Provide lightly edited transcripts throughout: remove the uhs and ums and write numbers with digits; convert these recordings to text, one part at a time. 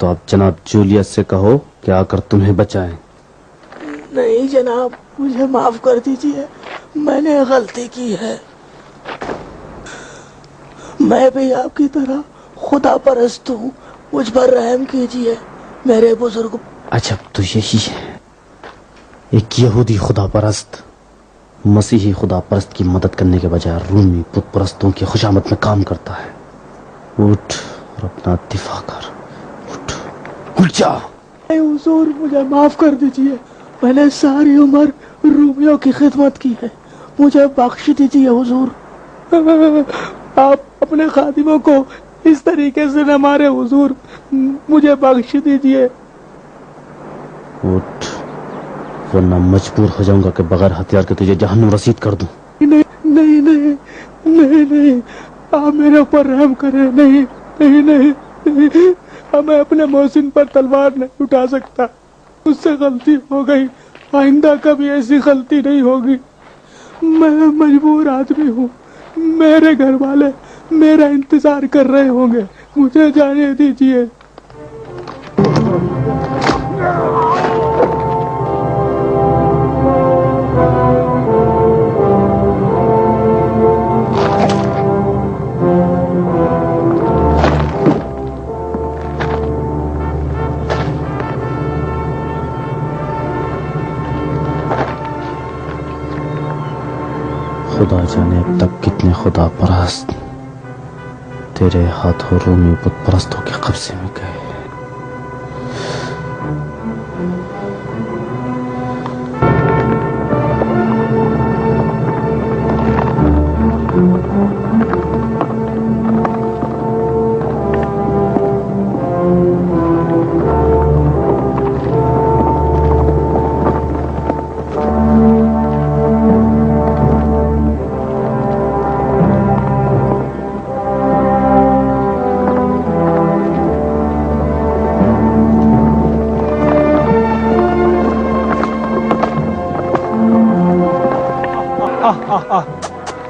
तो आप जनाब जूलियस से कहो कि आकर तुम्हें बचाएं। नहीं जनाब, मुझे माफ कर दीजिए, मैंने गलती की है। मैं भी आपकी तरह खुदा परस्त हूँ, मुझ पर रहम कीजिए मेरे बुजुर्ग। अच्छा तो यही है, एक यहूदी खुदा परस्त मसीही खुदा परस्त की मदद करने के बजाय रूमी बुत परस्तों की खुशामद में काम करता है। उठ और अपना दिफा कर, उठ जा। हुजूर मुझे माफ कर दीजिए, मैंने सारी उम्र रूमियों की खिदमत की है, मुझे बख्श दीजिए हुजूर। आप अपने खादिमों को इस तरीके से न मारे हुजूर, मुझे बख्श दीजिए। उठ वरना मजबूर हो जाऊंगा कि बगैर हथियार के तुझे जहन्नुम रसीद कर दूं। नहीं नहीं नहीं नहीं नहीं, आप मेरे ऊपर रहम करें। नहीं नहीं नहीं, नहीं। अब मैं अपने मोहसिन पर तलवार नहीं उठा सकता, मुझसे गलती हो गई, आइंदा कभी ऐसी गलती नहीं होगी। मैं मजबूर आदमी हूँ, मेरे घर वाले मेरा इंतजार कर रहे होंगे, मुझे जाने दीजिए। खुदा जाने अब तक कितने खुदा परस्त तेरे हाथों रूमी बुत परस्तों के कब्जे में गए।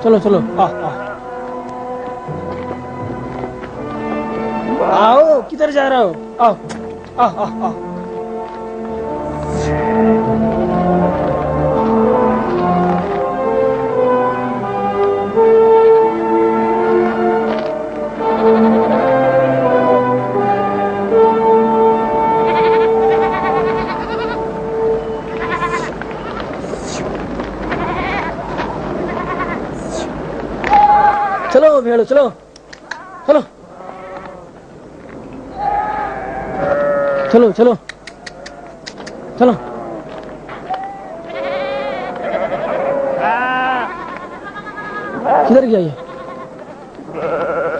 चलो चलो आओ, किधर जा रहा हो? आओ आओ आओ आओ। चलो भेड़ो, चलो चलो चलो चलो चलो। किधर गया ये?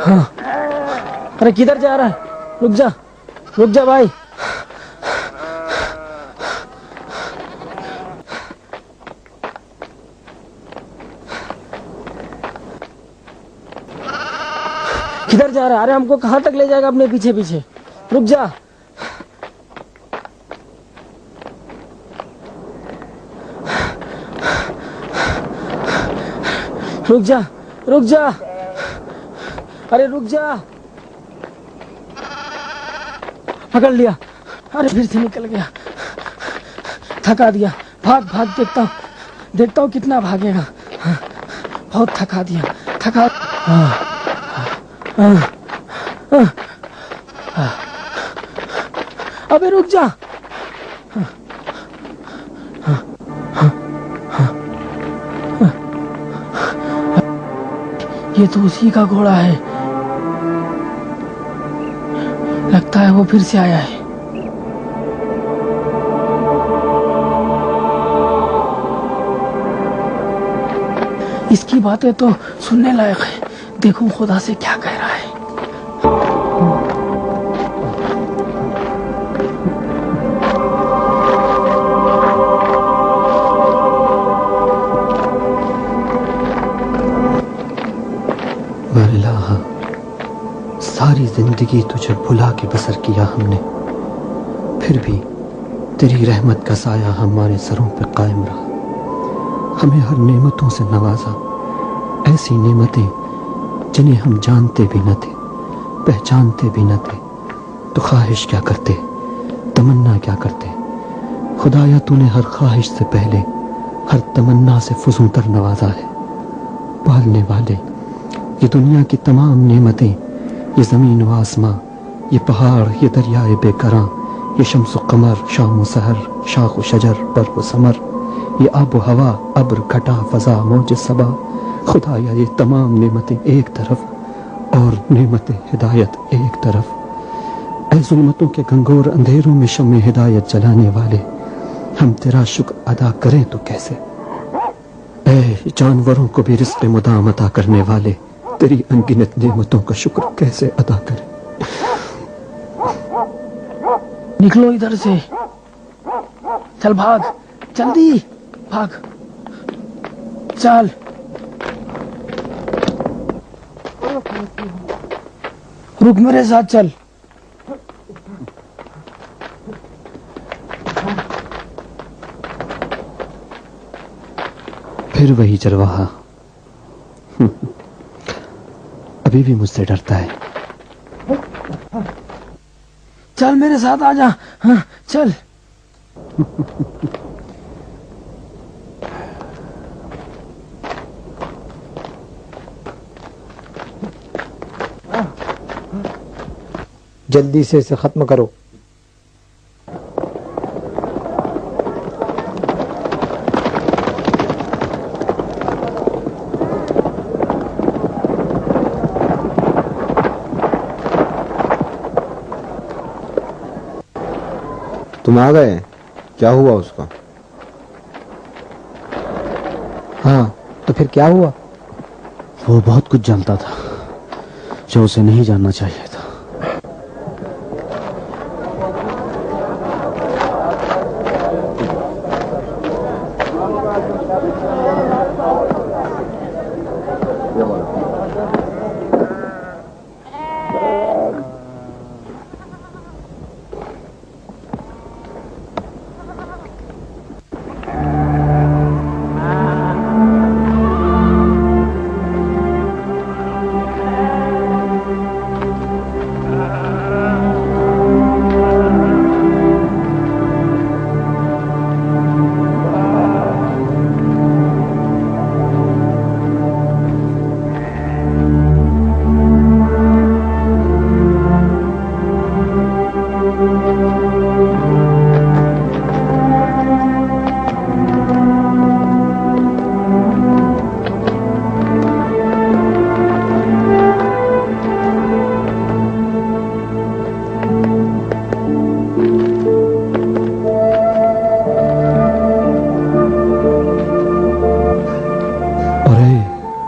हाँ, अरे किधर जा रहा है? रुक जा भाई। किधर जा रहा है? अरे हमको कहाँ तक ले जाएगा अपने पीछे पीछे? रुक जा। रुक जा, अरे रुक जा। पकड़ लिया, अरे फिर से निकल गया, थका दिया। भाग देखता हूँ कितना भागेगा। बहुत थका दिया, थका। अबे रुक जा। ये तो उसी का घोड़ा है, लगता है वो फिर से आया है। इसकी बातें तो सुनने लायक है, देखो खुदा से क्या कह रहा है। इलाहा, सारी जिंदगी तुझे भुला के बसर किया हमने, फिर भी तेरी रहमत का साया हमारे सरों पे कायम रहा। हमें हर नेमतों से नवाजा, ऐसी नेमतें जिन्हें हम जानते भी न थे, पहचानते भी न थे, تو خواہش کیا کرتے، تمنا کیا کرتے؟ خدایا تو نے ہر خواہش سے پہلے ہر تمنا سے فزوں تر نوازا ہے۔ پالنے والے، یہ دنیا کی تمام نعمتیں، یہ زمین و آسماں، یہ پہاڑ، یہ دریائے بے کراں، یہ شمس و قمر، شام و سحر، شاخ و شجر، برق و ثمر، یہ آب و ہوا، ابر، گھٹا، فضا، موج صبا، خدایا یہ تمام نعمتیں ایک طرف اور نعمت ہدایت ایک طرف۔ اے ظلمتوں کے گنگور اندھیروں میں شمع ہدایت جلانے والے، ہم تیرا شکر ادا کریں تو کیسے؟ اے جانوروں کو بھی رزق مدام عطا کرنے والے، تیری انگنت نعمتوں کا شکر کیسے ادا کریں؟ نکلو ادھر سے، چل بھاگ، جلدی بھاگ، چل۔ رک، میرے ساتھ چل۔ پھر وہی چرواہا ابھی بھی مجھ سے ڈرتا ہے۔ چل میرے ساتھ آ جا، ہاں چل۔ جلدی سے اسے ختم کرو۔ تم آ گئے؟ کیا ہوا اس کا؟ ہاں تو پھر کیا ہوا؟ وہ بہت کچھ جانتا تھا جو اسے نہیں جاننا چاہیے تھا۔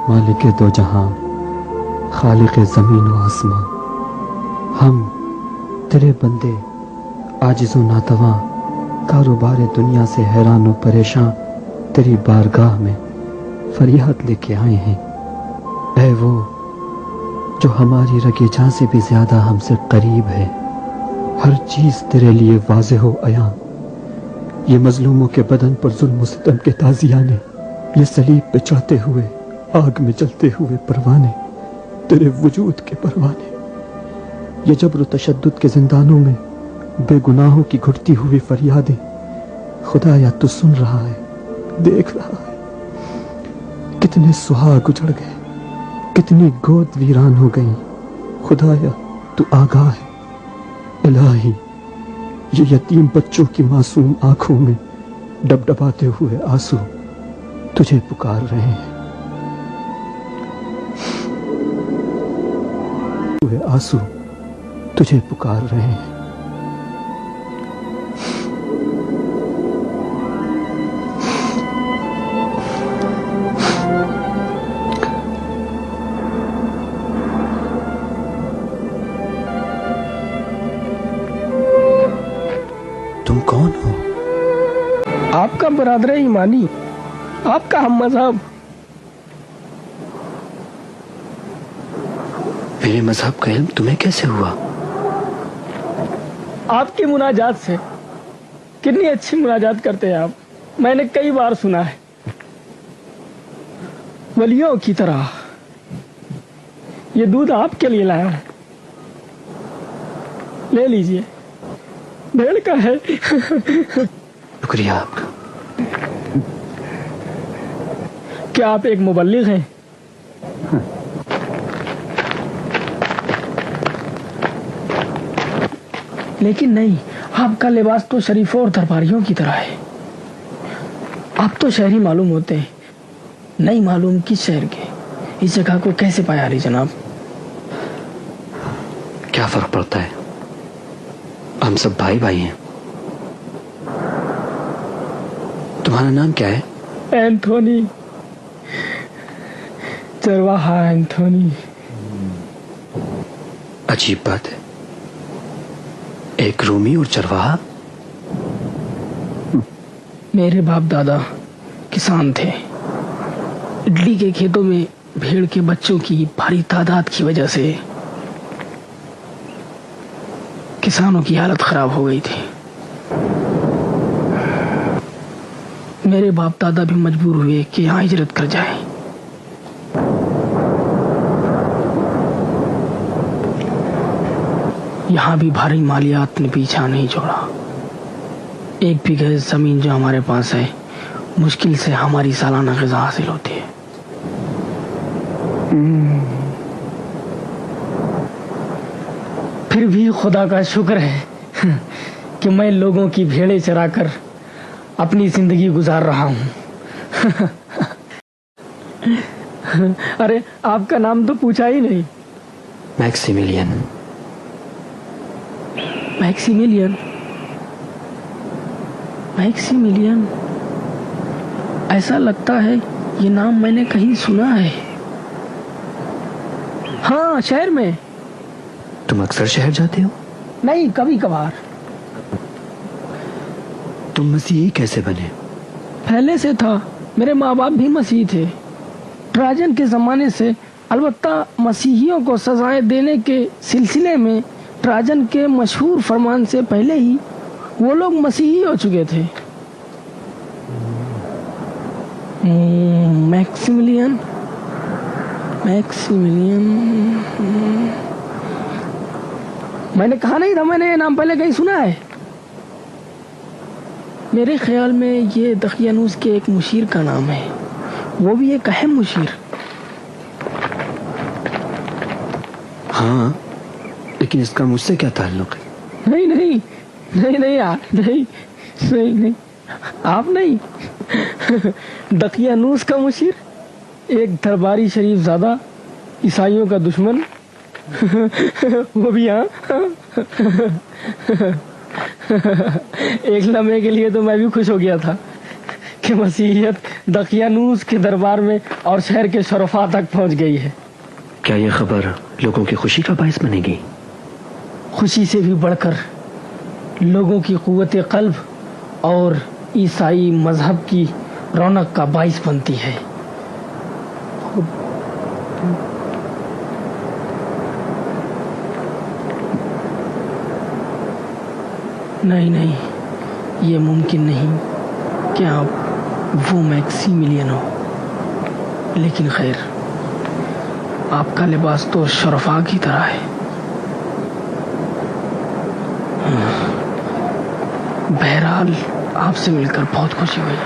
مالک دو جہاں، خالق زمین و آسمان، ہم تیرے بندے عاجز و ناتواں، کاروبار دنیا سے حیران و پریشان تیری بارگاہ میں فریاد لے کے آئے ہیں۔ اے وہ جو ہماری رگے جاں سے بھی زیادہ ہم سے قریب ہے، ہر چیز تیرے لیے واضح و عیاں۔ یہ مظلوموں کے بدن پر ظلم و ستم کے تازیانے، یہ صلیب پہ چڑھتے ہوئے آگ میں جلتے ہوئے پروانے، تیرے وجود کے پروانے، یہ جبر و تشدد کے زندانوں میں بے گناہوں کی گھٹتی ہوئی فریادیں، خدایا تو سن رہا ہے، دیکھ رہا ہے۔ کتنے سہاگ اجڑ گئے، کتنی گود ویران ہو گئی، خدایا تو آگاہ ہے۔ الہی، یہ یتیم بچوں کی معصوم آنکھوں میں ڈبڈباتے ہوئے آنسو تجھے پکار رہے ہیں، آنسو تجھے پکار رہے ہیں۔ تم کون ہو؟ آپ کا برادر ایمانی، آپ کا ہم مذہب۔ میرے مذہب کا علم تمہیں کیسے ہوا؟ آپ کی مناجات سے۔ کتنی اچھی مناجات کرتے ہیں آپ، میں نے کئی بار سنا ہے، ولیوں کی طرح۔ یہ دودھ آپ کے لیے لایا ہوں، ले लीजिए, भेड़ का है। शुक्रिया आपका। क्या आप एक मुबल्लिग हैं? लेकिन नहीं, आपका लिबास तो शरीफों और दरबारियों की तरह है। आप तो शहरी मालूम होते हैं, नहीं मालूम किस शहर के। इस जगह को कैसे पाया अली जनाब? क्या फर्क पड़ता है, हम सब भाई भाई हैं। तुम्हारा नाम क्या है? एंथोनी, चरवाहा एंथोनी। अजीब बात है, एक रूमी और चरवाहा। मेरे बाप दादा किसान थे। इडली के खेतों में भेड़ के बच्चों की भारी तादाद की वजह से किसानों की हालत खराब हो गई थी। मेरे बाप दादा भी मजबूर हुए कि यहाँ हिजरत कर जाएं। यहाँ भी भारी मालियात ने पीछा नहीं छोड़ा। एक बीघे जमीन जो हमारे पास है, मुश्किल से हमारी सालाना ग़िज़ा हासिल होती है। फिर भी खुदा का शुक्र है कि मैं लोगों की भेड़ें चराकर अपनी जिंदगी गुजार रहा हूँ। अरे आपका नाम तो पूछा ही नहीं। मैक्सिमिलियन। मैक्सिमिलियन, मैक्सिमिलियन, ऐसा लगता है ये नाम मैंने कहीं सुना है। हाँ, शहर में। तुम अक्सर शहर जाते हो? नहीं, कभी कभार। तुम मसीही कैसे बने? पहले से था, मेरे माँ बाप भी मसीही थे। ट्राजन के जमाने से, अलबत्ता मसीहियों को सजाएं देने के सिलसिले में ट्राजन के मशहूर फरमान से पहले ही वो लोग मसीही हो चुके थे। मैक्सिमिलियन, मैक्सिमिलियन, मैंने कहा नहीं था मैंने ये नाम पहले कहीं सुना है। मेरे ख्याल में ये दकियानूस के एक मुशीर का नाम है, वो भी एक अहम मुशीर। हाँ, लेकिन इसका मुझसे क्या ताल्लुक है? नहीं नहीं नहीं नहीं यार, नहीं नहीं नहीं, आप नहीं। दकियानूस का मुशीर, एक दरबारी शरीफ ज़ादा, ईसाइयों का दुश्मन। वो भी यहाँ। एक लम्हे के लिए तो मैं भी खुश हो गया था कि मसीहियत दकियानूस के दरबार में और शहर के शरफा तक पहुंच गई है। क्या ये खबर लोगों की खुशी का बायस बनेगी? खुशी से भी बढ़कर लोगों की कुव्वत क़ल्ब और ईसाई मजहब की रौनक का बायस बनती है। नहीं नहीं, ये मुमकिन नहीं कि आप वो मैक्सिमिलियन हो। लेकिन खैर, आपका लिबास तो शरफा की तरह है। बहरहाल, आपसे मिलकर बहुत खुशी हुई।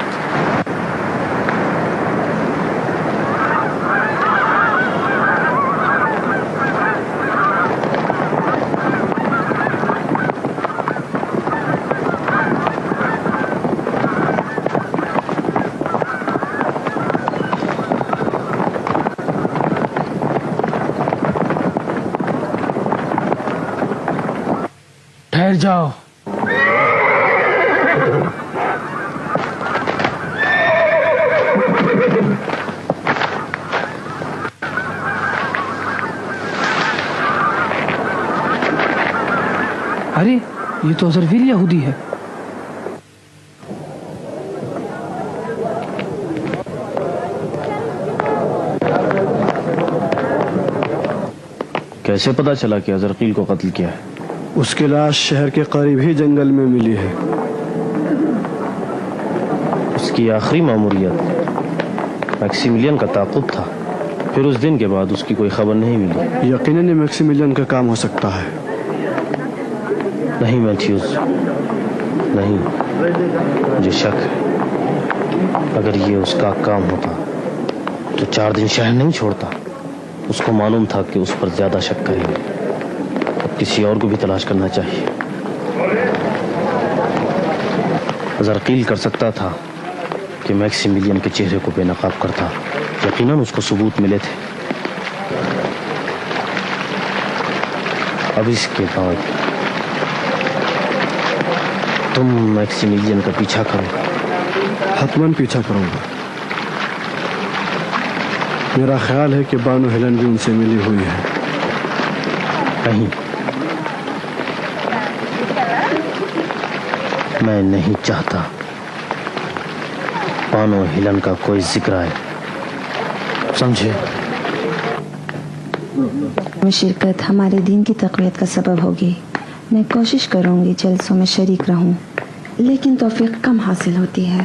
ठहर जाओ। अरे, ये तो अज़रवील यहूदी है। कैसे पता चला कि अज़रकील को कत्ल किया है? उसकी लाश शहर के करीब ही जंगल में मिली है। उसकी आखिरी मामूलियत मैक्सिमिलियन का ताक़ुब था, फिर उस दिन के बाद उसकी कोई खबर नहीं मिली। यकीनन मैक्सिमिलियन का काम हो सकता है। نہیں میتھیوز، نہیں، مجھے شک ہے اگر یہ اس کا کام ہوتا تو 4 دن شہر نہیں چھوڑتا. اس کو معلوم تھا کہ اس پر زیادہ شک کریں گے. اب کسی اور کو بھی تلاش کرنا چاہیے. زرقیل کر سکتا تھا کہ میکسیمیلین کے چہرے کو بے نقاب کرتا. یقیناً اس کو ثبوت ملے تھے. اب اس کے بعد تم میکسیمیلین کا پیچھا کرو. حتماً پیچھا کروں گا. میرا خیال ہے کہ بانو ہیلن بھی ان سے ملی ہوئی ہے. نہیں، میں نہیں چاہتا بانو ہیلن کا کوئی ذکر آئے، سمجھے؟ میں شرکت ہمارے دین کی تقویت کا سبب ہوگی. میں کوشش کروں گی جلسوں میں شریک رہوں، لیکن توفیق کم حاصل ہوتی ہے.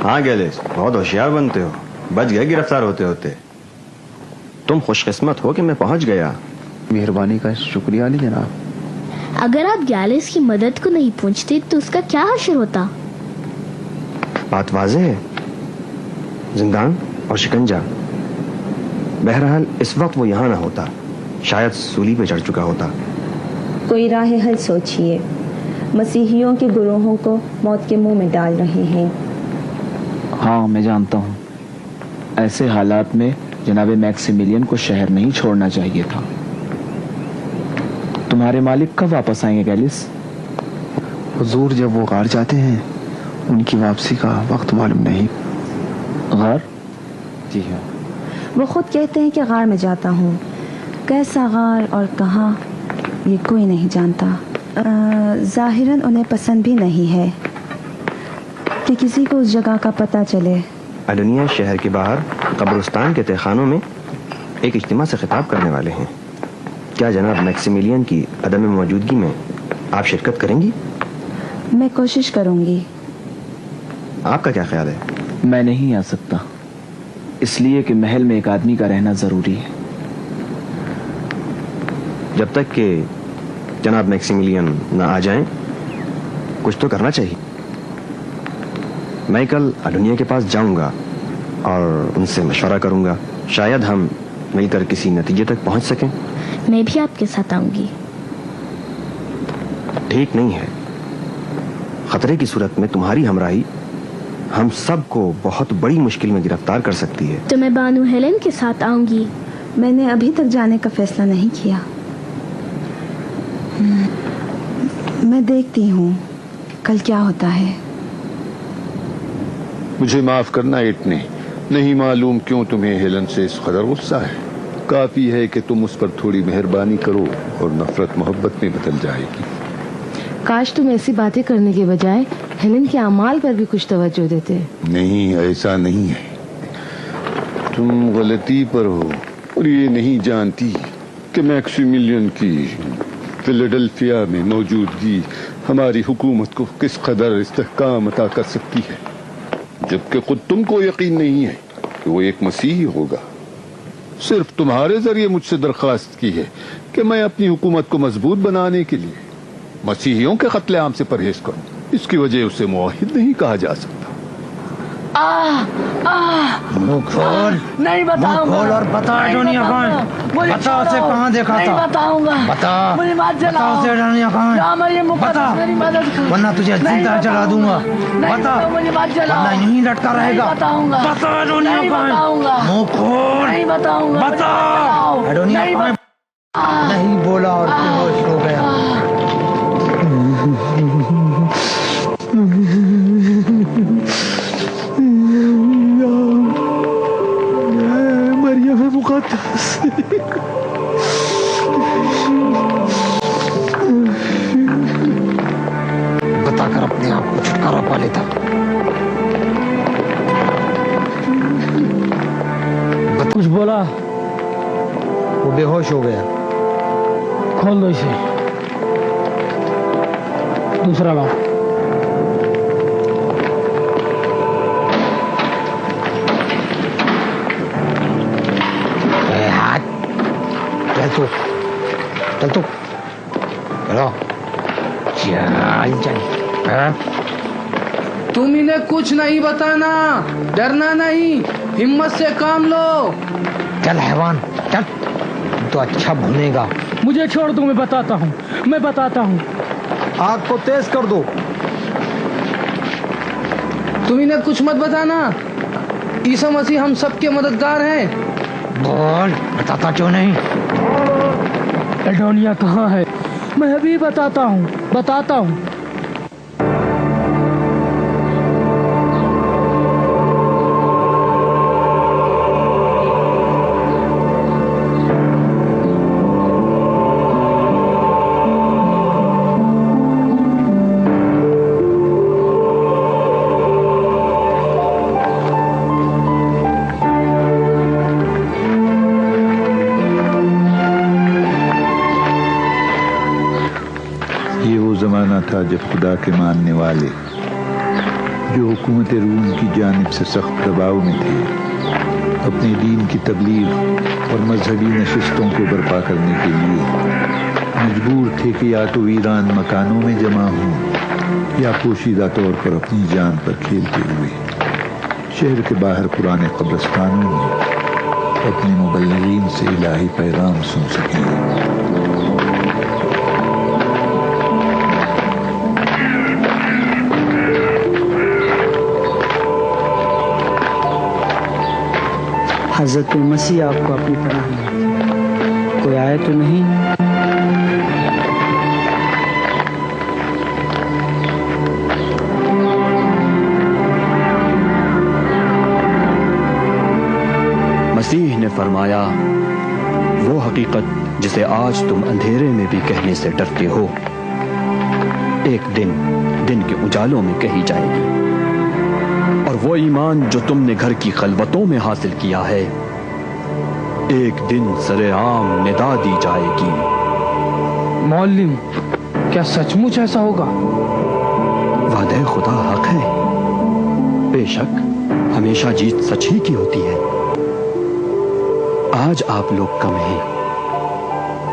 ہاں گیلس، بہت ہوشیار بنتے ہو. بچ گئے گرفتار ہوتے ہوتے. تم خوش قسمت ہو کہ میں پہنچ گیا. مہربانی کا شکریہ علی جناب. اگر آپ گیلس کی مدد کو نہیں پہنچتے تو اس کا کیا حشر ہوتا؟ بات واضح ہے، زندان اور شکنجا. بہرحال اس وقت وہ یہاں نہ ہوتا، شاید سولی پہ چڑھ چکا ہوتا. کوئی راہ حل سوچیے. مسیحیوں کے گروہوں کو موت کے منہ میں ڈال رہے ہیں. ہاں میں جانتا ہوں. ایسے حالات میں جناب میکسیمیلین کو شہر نہیں چھوڑنا چاہیے تھا. تمہارے مالک کب واپس آئیں گے گیلس؟ حضور جب وہ غار جاتے ہیں ان کی واپسی کا وقت معلوم نہیں. غار؟ جی ہاں. وہ خود کہتے ہیں کہ غار میں جاتا ہوں. کیسا غار اور کہاں یہ کوئی نہیں جانتا. ظاہراً انہیں پسند بھی نہیں ہے کہ کسی کو اس جگہ کا پتہ چلے. ادونیا شہر کے باہر قبرستان کے تہخانوں میں ایک اجتماع سے خطاب کرنے والے ہیں. کیا جناب میکسیمیلین کی عدم موجودگی میں آپ شرکت کریں گی؟ میں کوشش کروں گی. آپ کا کیا خیال ہے؟ میں نہیں آ سکتا، اس لیے کہ محل میں ایک آدمی کا رہنا ضروری ہے. جب تک کہ جناب میکسیمیلین نہ آ جائیں کچھ تو کرنا چاہیے. میں کل ادونیا کے پاس جاؤں گا اور ان سے مشورہ کروں گا. شاید ہم مل کر کسی نتیجے تک پہنچ سکیں. میں بھی آپ کے ساتھ آؤں گی. ٹھیک نہیں ہے. خطرے کی صورت میں تمہاری ہمراہی ہم سب کو بہت بڑی مشکل میں گرفتار کر سکتی ہے. تو میں بانو ہیلن کے ساتھ آؤں گی. میں نے ابھی تک جانے کا فیصلہ نہیں کیا. میں دیکھتی ہوں کل کیا ہوتا ہے. مجھے معاف کرنا ایٹنے، نہیں معلوم کیوں تمہیں ہیلن سے اس قدر غصہ ہے. کافی ہے کہ تم اس پر تھوڑی مہربانی کرو اور نفرت محبت میں بدل جائے گی. کاش تم ایسی باتیں کرنے کے بجائے ہیلن کے اعمال پر بھی کچھ توجہ دیتے. نہیں، ایسا نہیں ہے. تم غلطی پر ہو اور یہ نہیں جانتی کہ میکسیمیلین کی فیلاڈلفیا میں موجودگی ہماری حکومت کو کس قدر استحکام عطا کر سکتی ہے، جبکہ خود تم کو یقین نہیں ہے کہ وہ ایک مسیحی ہوگا. صرف تمہارے ذریعے مجھ سے درخواست کی ہے کہ میں اپنی حکومت کو مضبوط بنانے کے لیے مسیحیوں کے قتل عام سے پرہیز کروں. اس کی وجہ اسے موحد نہیں کہا جا سکتا. نہیں بتاؤں گا. اور بتا ادونیا کہاں؟ بتا اسے کہاں دیکھا تھا. نہیں بتاؤں گا. بتا مجھے مات جلاؤ. بتا اسے ادونیا کہاں؟ بتا ورنہ تجھے زندہ جلا دوں گا. بتا مجھے مات جلاؤ. ورنہ یہیں لٹکا رہے گا. بتاؤں گا. بتا ادونیا کہاں؟ منہ کھول. نہیں بتاؤں گا. بتا ادونیا کہاں؟ نہیں بولا اور بے ہوش ہو گیا. مریم مقدس. بتا کر اپنے آپ کو چھٹکارا پا لیتا. کچھ بولا؟ وہ بے ہوش ہو گیا. کھول دو اسے. دوسرا بات، چل تو چلو. चल चल तुम इन्हें कुछ नहीं बताना, डरना नहीं, हिम्मत से काम लो। चल हैवान चल, तो अच्छा भुनेगा। मुझे छोड़ दो, मैं बताता हूँ। आग को तेज कर दो। तुम इन्हें कुछ मत बताना, ईसा मसीह हम सबके मददगार हैं। बोल, बताता क्यों नहीं? एडोनिया कहाँ है? मैं अभी बताता हूँ। था जब खुदा के मानने वाले जो हुकूमत रूम की जानिब से सख्त दबाव में थे अपने दीन की तबलीग और मजहबी नशिस्तों को बर्पा करने के लिए मजबूर थे कि या तो वीरान मकानों में जमा हों या पोशीदा तौर पर अपनी जान पर खेलते हुए शहर के बाहर पुराने कब्रिस्तानों में अपने मुबल्लिगीन से इलाही पैगाम सुन सकें। हज़रत मसीह आपको अपनी पनाह में, कोई आए तो नहीं? मसीह ने फरमाया, वो हकीकत जिसे आज तुम अंधेरे में भी कहने से डरते हो, एक दिन के उजालों में कही जाएगी। और वो ईमान जो तुमने घर की खलवतों में हासिल किया है, एक दिन सरेआम निदा दी जाएगी। मौलिम, क्या सचमुच ऐसा होगा? वादे खुदा हक है। बेशक हमेशा जीत सच ही की होती है। आज आप लोग कम हैं,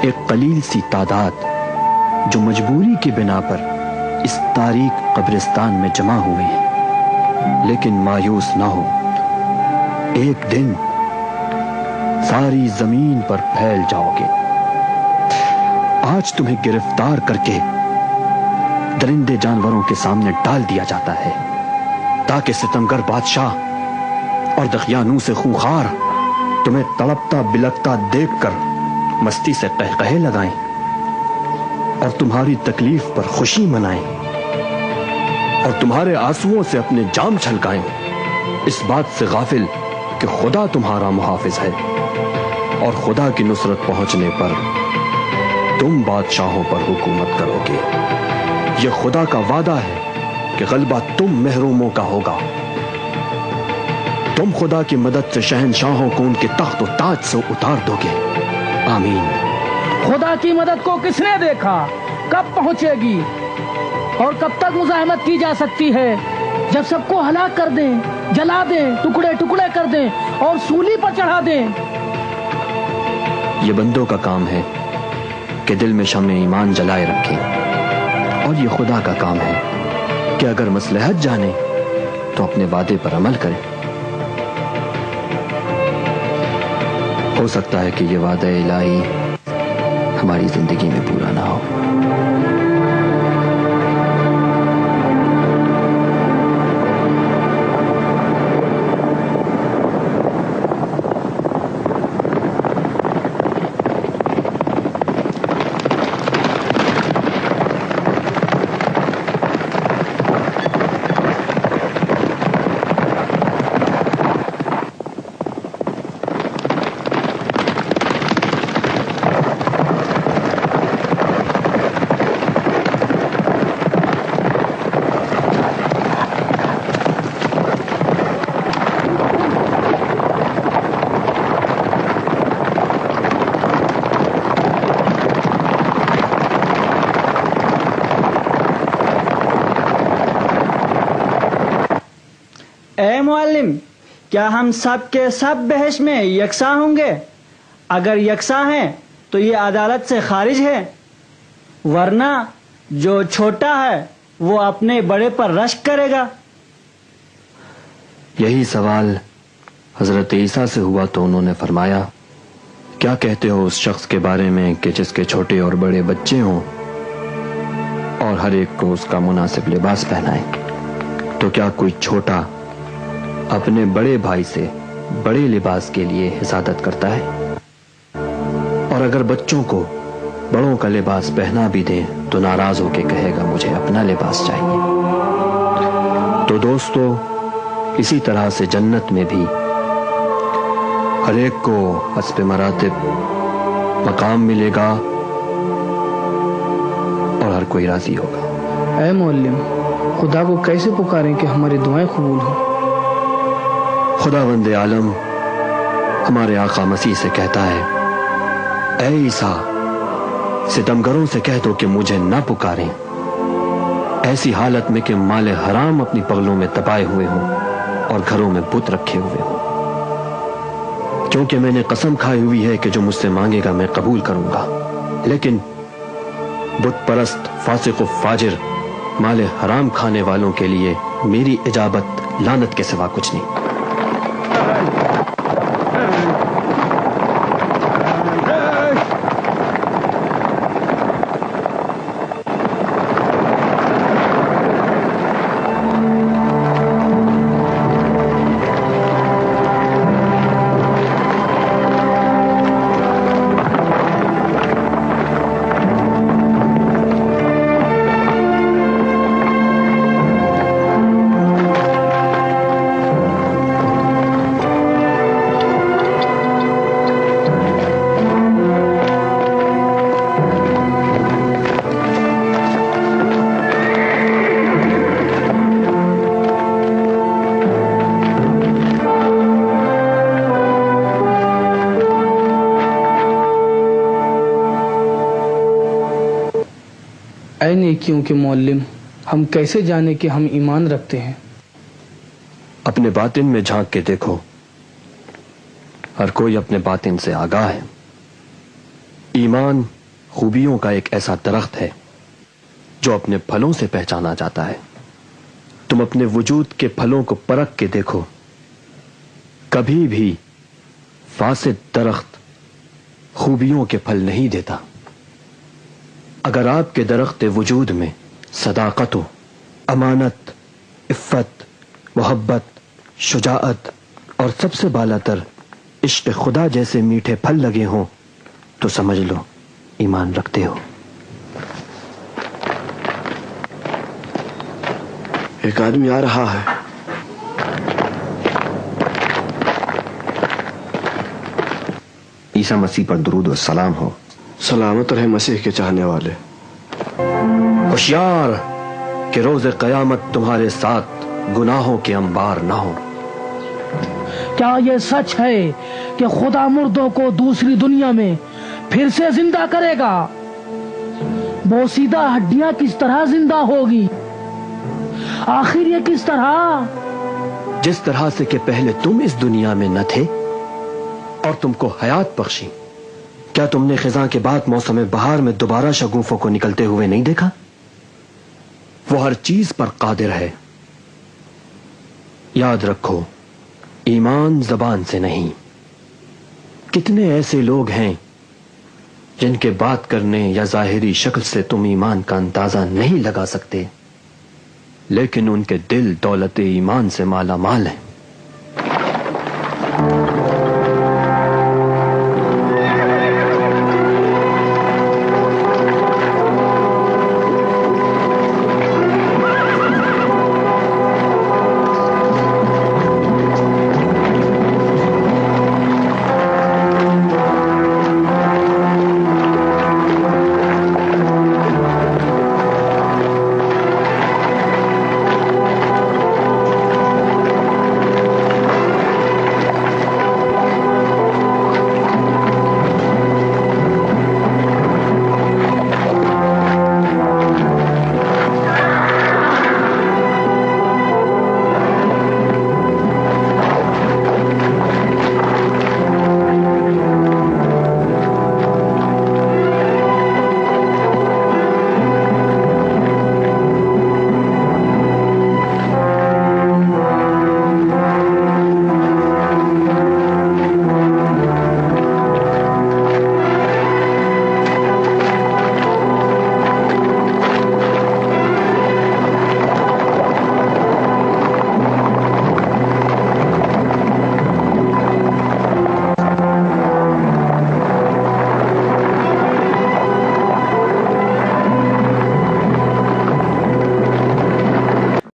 एक कलील सी तादाद जो मजबूरी की बिना पर इस तारीक कब्रिस्तान में जमा हुए हैं। लेकिन मायूस ना हो, एक दिन सारी जमीन पर फैल जाओगे। आज तुम्हें गिरफ्तार करके दरिंदे जानवरों के सामने डाल दिया जाता है ताकि सितमगर बादशाह और दखियानू से खूंखार तुम्हें तड़पता बिलकता देखकर मस्ती से कहकहे लगाएं और तुम्हारी तकलीफ पर खुशी मनाएं और तुम्हारे आंसुओं से अपने जाम छलकाएं, इस बात से गाफिल कि खुदा तुम्हारा मुहाफिज है और खुदा की नुसरत पहुंचने पर तुम बादशाहों पर हुकूमत करोगे। यह खुदा का वादा है कि गलबा तुम महरूमों का होगा। तुम खुदा की मदद से शहनशाहों को उनके तख्त और ताज से उतार दोगे। आमीन। खुदा की मदद को किसने देखा? कब पहुंचेगी और कब तक मुज़ाहमत की जा सकती है? जब सबको हलाक कर दें, जला दें, टुकड़े टुकड़े कर दें और सूली पर चढ़ा दें। ये बंदों का काम है कि दिल में शम्मे ईमान जलाए रखें, और ये खुदा का काम है कि अगर मसलहत जाने तो अपने वादे पर अमल करें। हो सकता है कि ये वादा इलाही हमारी जिंदगी में पूरा ना हो। क्या हम सब के सब बहश में यकसा होंगे? अगर यकसा हैं तो ये अदालत से खारिज है, वरना जो छोटा है वो अपने बड़े पर रश्क करेगा। यही सवाल हजरत ईसा से हुआ तो उन्होंने फरमाया, क्या कहते हो उस शख्स के बारे में कि जिसके छोटे और बड़े बच्चे हों और हर एक को उसका मुनासिब लिबास पहनाए? तो क्या कोई छोटा अपने बड़े भाई से बड़े लिबास के लिए हिफाजत करता है? और अगर बच्चों को बड़ों का लिबास पहना भी दें तो नाराज होके कहेगा मुझे अपना लिबास चाहिए। तो दोस्तों, इसी तरह से जन्नत में भी हर एक को हस्ब मरातिब मकाम मिलेगा और हर कोई राजी होगा। ऐ मौल्लिम, खुदा को कैसे पुकारें कि हमारी दुआएं कबूल हों? खुदावंद आलम हमारे आका मसीह से कहता है, ऐ ईसा, सितमगरों से कह दो कि मुझे ना पुकारें, ऐसी हालत में कि माले हराम अपनी पगलों में दबाए हुए हों और घरों में बुत रखे हुए हों, क्योंकि मैंने कसम खाई हुई है कि जो मुझसे मांगेगा मैं कबूल करूंगा। लेकिन बुत परस्त, फासिक व फाजिर, माले हराम खाने वालों के लिए मेरी इजाबत लानत के सिवा कुछ नहीं। ऐ नेकियों के मौल्लिम, हम कैसे जाने कि हम ईमान रखते हैं? अपने बातिन में झांक के देखो, हर कोई अपने बातिन से आगाह है। ईमान खूबियों का एक ऐसा दरख्त है जो अपने फलों से पहचाना जाता है। तुम अपने वजूद के फलों को परख के देखो, कभी भी फासिद दरख्त खूबियों के फल नहीं देता। अगर आपके दरख्त वजूद में सदाकत, अमानत, इफ़्फ़त, मोहब्बत, शुजाअत और सबसे बालातर इश्क खुदा जैसे मीठे फल लगे हों तो समझ लो ईमान रखते हो। एक आदमी आ रहा है। ईसा मसीह पर दुरूद व सलाम हो। सलामत रहे मसीह के चाहने वाले। होशियार कि रोज़ क़यामत तुम्हारे साथ गुनाहों के अंबार ना हो। क्या ये सच है कि खुदा मुर्दों को दूसरी दुनिया में फिर से जिंदा करेगा? बोसीदा हड्डियां किस तरह जिंदा होगी? आखिर ये किस तरह? जिस तरह से कि पहले तुम इस दुनिया में न थे और तुमको हयात बख्शी। क्या तुमने खिज़ां के बाद मौसम बहार में दोबारा शगुफों को निकलते हुए नहीं देखा? वो हर चीज पर कादिर है। याद रखो, ईमान जबान से नहीं। कितने ऐसे लोग हैं जिनके बात करने या जाहिरी शक्ल से तुम ईमान का अंदाजा नहीं लगा सकते, लेकिन उनके दिल दौलत ईमान से माला माल हैं।